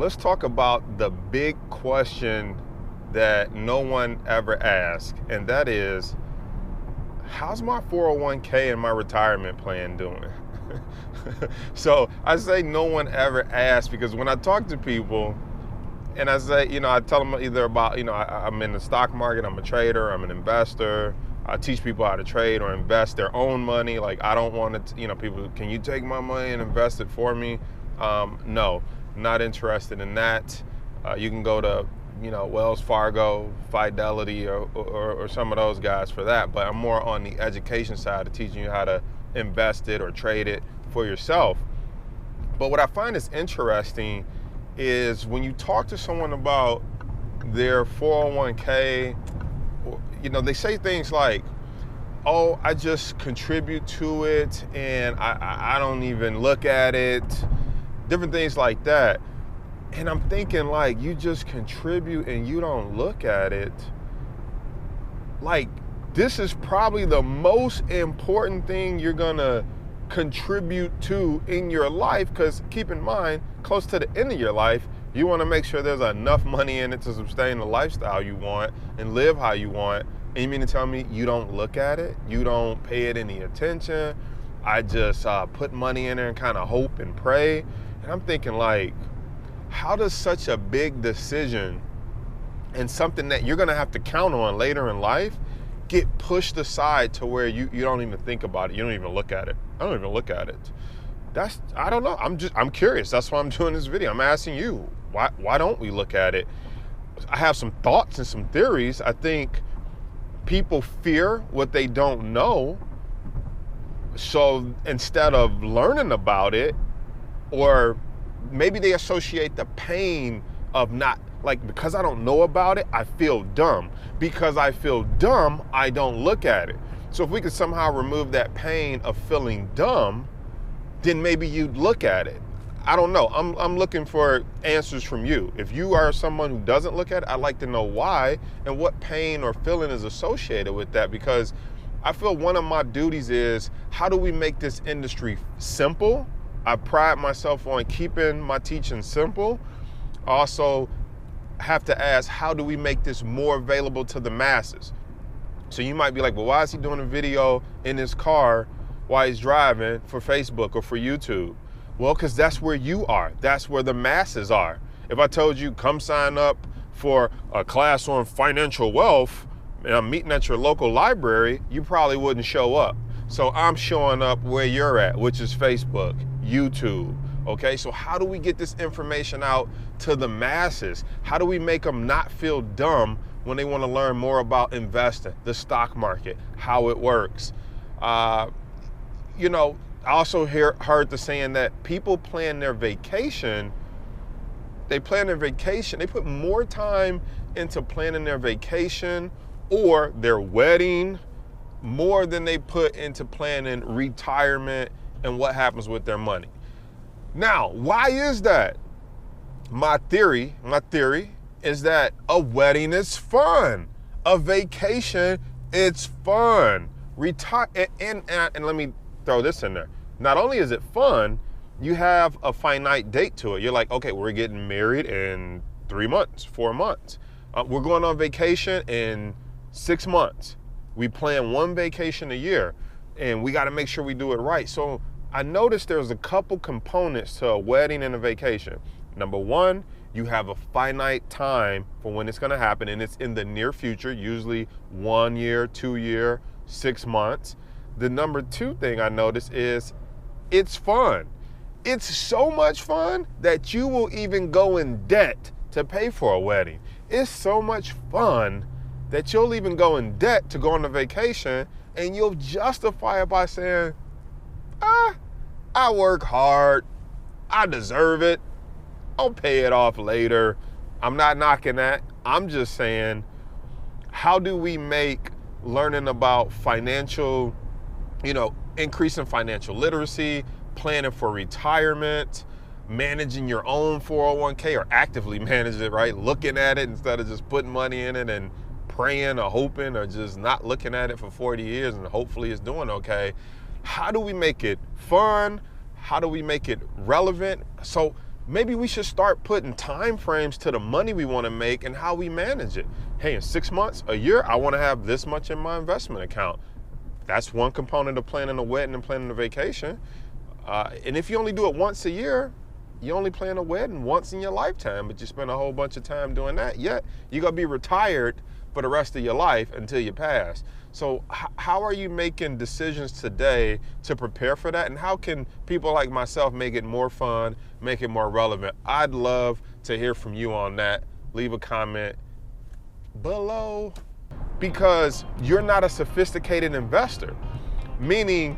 let's talk about the big question that no one ever asks, and that is, how's my 401k and my retirement plan doing? So I say no one ever asks because when I talk to people and I say, I tell them either about, I'm in the stock market, I'm a trader, I'm an investor, I teach people how to trade or invest their own money. Like, I don't want to, people, can you take my money and invest it for me? No, not interested in that. You can go to, Wells Fargo, Fidelity, or some of those guys for that. But I'm more on the education side of teaching you how to invest it or trade it for yourself. But what I find is interesting is when you talk to someone about their 401k, they say things like, oh, I just contribute to it and I don't even look at it, different things like that. And I'm thinking, like, you just contribute and you don't look at it. Like, this is probably the most important thing you're gonna contribute to in your life, because keep in mind, close to the end of your life, you wanna make sure there's enough money in it to sustain the lifestyle you want and live how you want. And you mean to tell me you don't look at it? You don't pay it any attention? I just put money in there and kind of hope and pray. And I'm thinking, like, how does such a big decision and something that you're gonna have to count on later in life get pushed aside to where you don't even think about it? You don't even look at it. I don't even look at it. I don't know. I'm curious. That's why I'm doing this video. I'm asking you, why don't we look at it? I have some thoughts and some theories. I think people fear what they don't know. So instead of learning about it, or maybe they associate the pain of not, like, because I don't know about it, I feel dumb. Because I feel dumb, I don't look at it. So if we could somehow remove that pain of feeling dumb, then maybe you'd look at it. I don't know. I'm looking for answers from you. If you are someone who doesn't look at it, I'd like to know why and what pain or feeling is associated with that, because I feel one of my duties is, how do we make this industry simple? I pride myself on keeping my teaching simple. I also have to ask, how do we make this more available to the masses? So you might be like, well, why is he doing a video in his car while he's driving for Facebook or for YouTube? Well, because that's where you are. That's where the masses are. If I told you, come sign up for a class on financial wealth and I'm meeting at your local library, you probably wouldn't show up. So I'm showing up where you're at, which is Facebook, YouTube. Okay, so how do we get this information out to the masses? How do we make them not feel dumb when they want to learn more about investing, the stock market, how it works? I also heard the saying that people plan their vacation. They put more time into planning their vacation or their wedding more than they put into planning retirement and what happens with their money. Now, why is that? My theory is that a wedding is fun. A vacation, it's fun. And let me throw this in there. Not only is it fun, you have a finite date to it. You're like, okay, we're getting married in 3 months, 4 months. We're going on vacation in 6 months. We plan one vacation a year and we got to make sure we do it right. So I noticed there's a couple components to a wedding and a vacation. Number one, you have a finite time for when it's going to happen, and it's in the near future, usually 1 year, 2 year, 6 months. The number two thing I noticed is it's fun. It's so much fun that you will even go in debt to pay for a wedding. It's so much fun that you'll even go in debt to go on a vacation, and you'll justify it by saying, I work hard, I deserve it, I'll pay it off later. I'm not knocking that. I'm just saying, how do we make learning about financial, increasing financial literacy, planning for retirement, managing your own 401k or actively manage it, right? Looking at it instead of just putting money in it and praying or hoping or just not looking at it for 40 years and hopefully it's doing okay. How do we make it fun? How do we make it relevant? So maybe we should start putting time frames to the money we want to make and how we manage it. Hey, in 6 months, a year, I want to have this much in my investment account. That's one component of planning a wedding and planning a vacation. And if you only do it once a year, you only plan a wedding once in your lifetime, but you spend a whole bunch of time doing that. Yet you're gonna be retired for the rest of your life until you pass. So how are you making decisions today to prepare for that? And how can people like myself make it more fun, make it more relevant? I'd love to hear from you on that. Leave a comment below, because you're not a sophisticated investor. Meaning,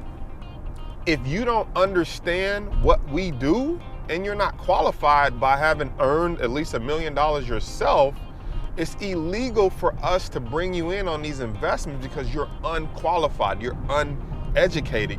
if you don't understand what we do and you're not qualified by having earned at least $1 million yourself, it's illegal for us to bring you in on these investments because you're unqualified, you're uneducated.